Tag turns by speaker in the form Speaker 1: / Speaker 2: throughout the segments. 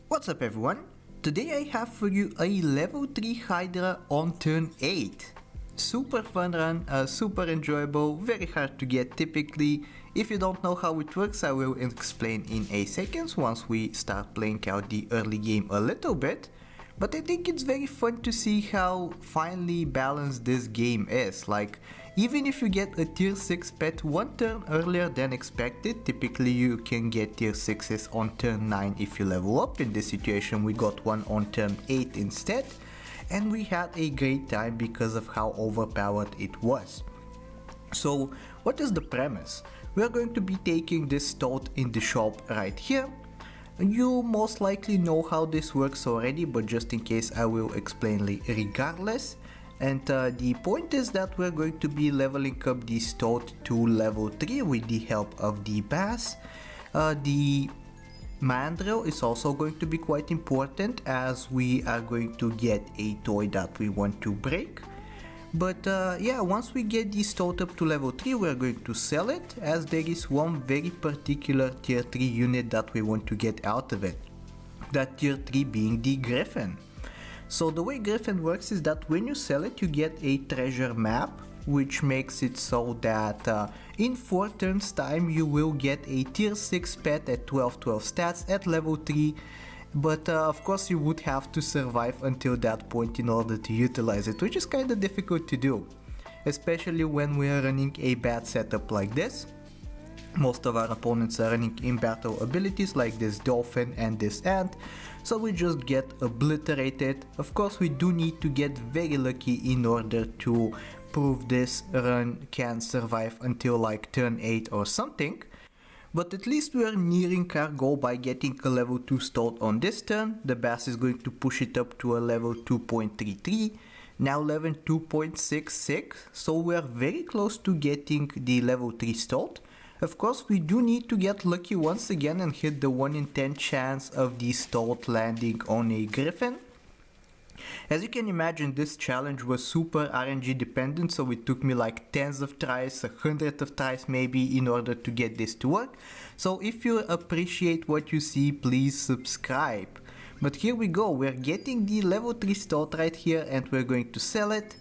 Speaker 1: What's up everyone? Today I have for you a level 3 Hydra on turn 8. Super fun run, super enjoyable, very hard to get typically. If you don't know how it works, I will explain in a second once we start playing out the early game a little bit. But I think it's very fun to see how finely balanced this game is. Like, even if you get a tier 6 pet one turn earlier than expected, typically you can get tier 6s on turn 9 if you level up. In this situation we got one on turn 8 instead, and we had a great time because of how overpowered it was. So what is the premise? We are going to be taking this stoat in the shop right here. You most likely know how this works already, but just in case I will explain regardless. And the point is that we're going to be leveling up the stoat to level 3 with the help of the bass. The mandrill is also going to be quite important as we are going to get a toy that we want to break. But yeah, once we get the stoat up to level 3, we're going to sell it, as there is one very particular tier 3 unit that we want to get out of it. That tier 3 being the griffin. So the way griffin works is that when you sell it, you get a treasure map, which makes it so that in 4 turns time you will get a tier 6 pet at 12/12 stats at level 3. But of course you would have to survive until that point in order to utilize it, which is kinda difficult to do, especially when we are running a bad setup like this. Most of our opponents are running in battle abilities like this dolphin and this ant, so we just get obliterated. Of course we do need to get very lucky in order to prove this run can survive until like turn 8 or something. But at least we are nearing our goal by getting a level 2 stoat on this turn. The bass is going to push it up to a level 2.33, now level 2.66, so we are very close to getting the level 3 stoat. Of course we do need to get lucky once again and hit the 1 in 10 chance of the stoat landing on a griffin. As you can imagine, this challenge was super RNG dependent, so it took me like tens of tries, 100 of tries maybe, in order to get this to work. So if you appreciate what you see, please subscribe. But here we go, we're getting the level 3 stoat right here and we're going to sell it.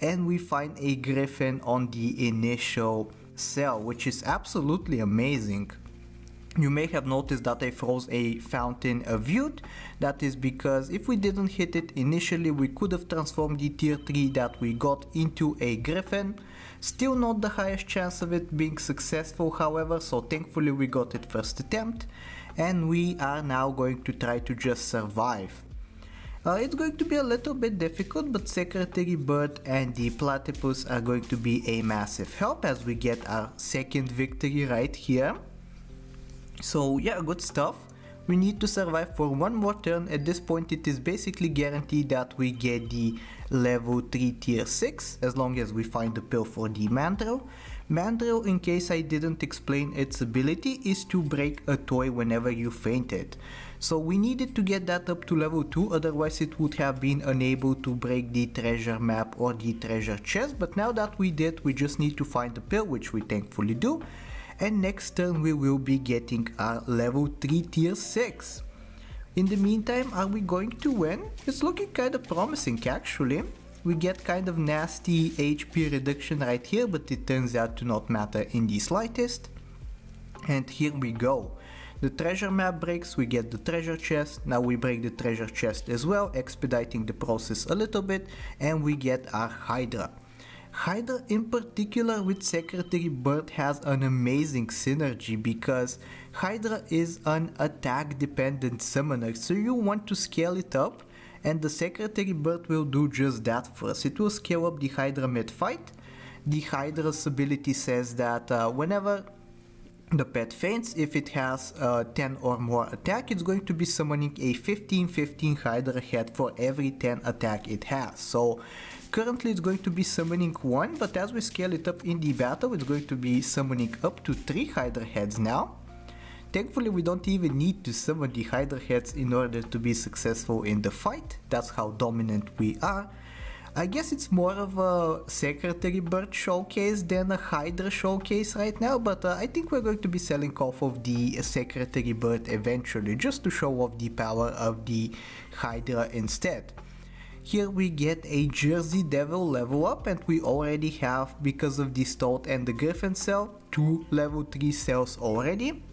Speaker 1: And we find a griffin on the initial sell, which is absolutely amazing. You may have noticed that I froze a fountain of youth. That is because if we didn't hit it initially, we could have transformed the tier 3 that we got into a griffin. Still not the highest chance of it being successful, however, so thankfully we got it first attempt. And we are now going to try to just survive. It's going to be a little bit difficult, but Secretary Bird and the Platypus are going to be a massive help as we get our second victory right here. So yeah, good stuff. We need to survive for one more turn. At this point it is basically guaranteed that we get the level 3 tier 6 as long as we find the pill for the mandrill. Mandrill, in case I didn't explain its ability, is to break a toy whenever you faint it. So we needed to get that up to level 2, otherwise it would have been unable to break the treasure map or the treasure chest, but now that we did, we just need to find the pill, which we thankfully do. And next turn we will be getting our level 3 tier 6. In the meantime, are we going to win? It's looking kind of promising actually. We get kind of nasty HP reduction right here, but it turns out to not matter in the slightest. And here we go. The treasure map breaks, we get the treasure chest. Now we break the treasure chest as well, expediting the process a little bit, and we get our Hydra. Hydra in particular with Secretary Bird has an amazing synergy because Hydra is an attack dependent summoner, so you want to scale it up and the Secretary Bird will do just that for us. It will scale up the Hydra mid-fight. The Hydra's ability says that whenever the pet faints, if it has 10 or more attack, it's going to be summoning a 15/15 Hydra head for every 10 attack it has. So currently it's going to be summoning 1, but as we scale it up in the battle, it's going to be summoning up to 3 Hydra heads now. Thankfully we don't even need to summon the Hydra heads in order to be successful in the fight. That's how dominant we are. I guess it's more of a Secretary Bird showcase than a Hydra showcase right now, but I think we're going to be selling off of the Secretary Bird eventually, just to show off the power of the Hydra instead. Here we get a Jersey Devil level up, and we already have, because of the Stoat and the Griffin cell, 2 level 3 cells already.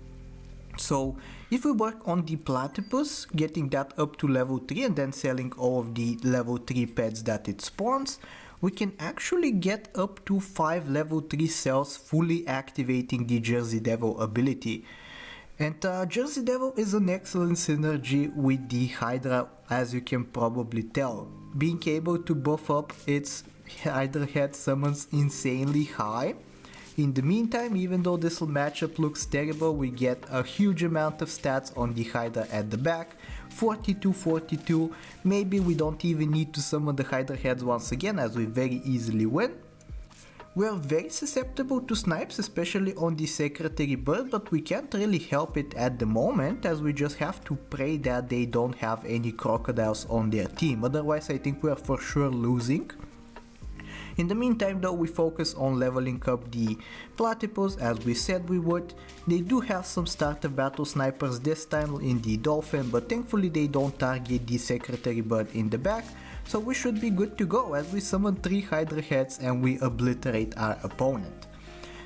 Speaker 1: So if we work on the Platypus, getting that up to level 3 and then selling all of the level 3 pets that it spawns, we can actually get up to 5 level 3 cells fully activating the Jersey Devil ability. And Jersey Devil is an excellent synergy with the Hydra, as you can probably tell. Being able to buff up its Hydra head summons insanely high. In the meantime, even though this matchup looks terrible, we get a huge amount of stats on the Hydra at the back. 42-42, maybe we don't even need to summon the Hydra heads once again, as we very easily win. We are very susceptible to snipes, especially on the Secretary Bird, but we can't really help it at the moment, as we just have to pray that they don't have any crocodiles on their team. Otherwise, I think we are for sure losing. In the meantime though, we focus on leveling up the Platypus as we said we would. They do have some starter battle snipers this time in the Dolphin, but thankfully they don't target the Secretary Bird in the back, so we should be good to go as we summon 3 Hydra heads and we obliterate our opponent.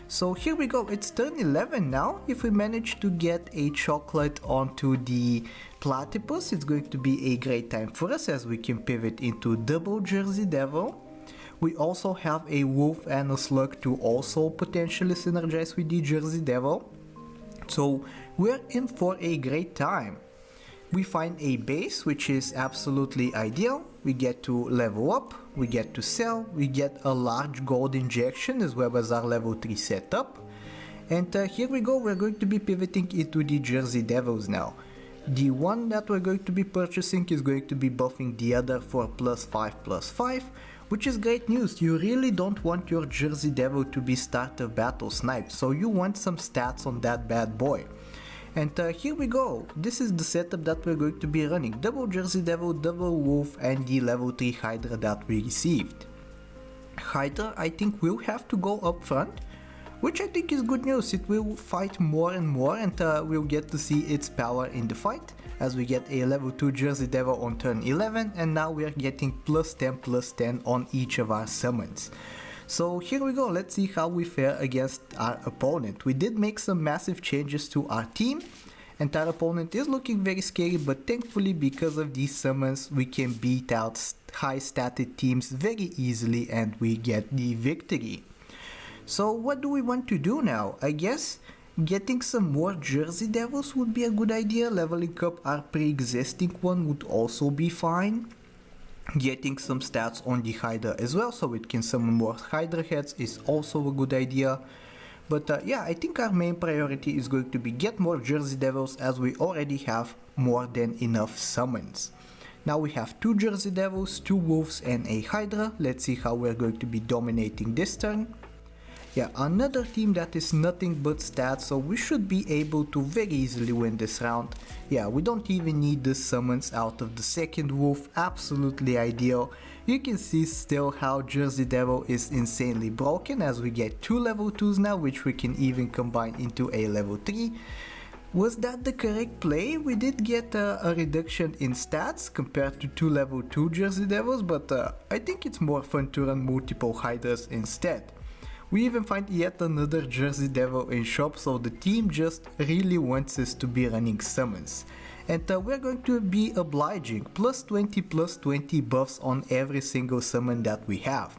Speaker 1: So here we go, it's turn 11 now. If we manage to get a chocolate onto the Platypus, it's going to be a great time for us as we can pivot into double Jersey Devil. We also have a wolf and a slug to also potentially synergize with the Jersey Devil. So we're in for a great time. We find a base, which is absolutely ideal. We get to level up, we get to sell, we get a large gold injection as well as our level 3 setup. And here we go, we're going to be pivoting into the Jersey Devils now. The one that we're going to be purchasing is going to be buffing the other for +5/+5, which is great news. You really don't want your Jersey Devil to be starter battle sniped, so you want some stats on that bad boy. And here we go, this is the setup that we're going to be running. Double Jersey Devil, double wolf and the level 3 Hydra that we received. Hydra I think will have to go up front, which I think is good news. It will fight more and more, and we'll get to see its power in the fight as we get a level 2 Jersey Devil on turn 11, and now we are getting +10/+10 on each of our summons. So here we go, let's see how we fare against our opponent. We did make some massive changes to our team, and our opponent is looking very scary, but thankfully because of these summons we can beat out high statted teams very easily and we get the victory. So what do we want to do now? I guess getting some more Jersey Devils would be a good idea. Leveling up our pre-existing one would also be fine. Getting some stats on the Hydra as well so it can summon more Hydra heads is also a good idea. But yeah, I think our main priority is going to be get more Jersey Devils as we already have more than enough summons. Now we have 2 Jersey Devils, 2 Wolves and a Hydra. Let's see how we're going to be dominating this turn. Yeah, another team that is nothing but stats, so we should be able to very easily win this round. Yeah, we don't even need the summons out of the second wolf, absolutely ideal. You can see still how Jersey Devil is insanely broken as we get 2 level 2s now, which we can even combine into a level 3. Was that the correct play? We did get a reduction in stats compared to 2 level 2 Jersey Devils, but I think it's more fun to run multiple Hydras instead. We even find yet another Jersey Devil in shop, so the team just really wants us to be running summons. And we're going to be obliging, +20/+20 buffs on every single summon that we have.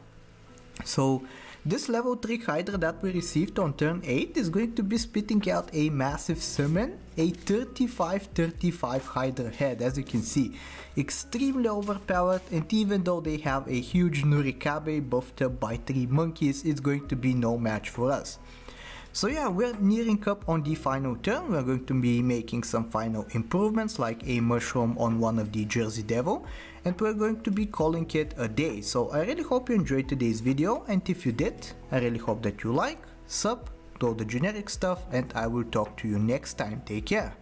Speaker 1: So this level 3 Hydra that we received on turn 8 is going to be spitting out a massive summon, a 35/35 Hydra head, as you can see. Extremely overpowered, and even though they have a huge Nurikabe buffed up by 3 monkeys, it's going to be no match for us. So yeah, we're nearing up on the final turn. We're going to be making some final improvements like a mushroom on one of the Jersey Devil, and we're going to be calling it a day. So I really hope you enjoyed today's video, and if you did, I really hope that you like, sub, do all the generic stuff, and I will talk to you next time. Take care.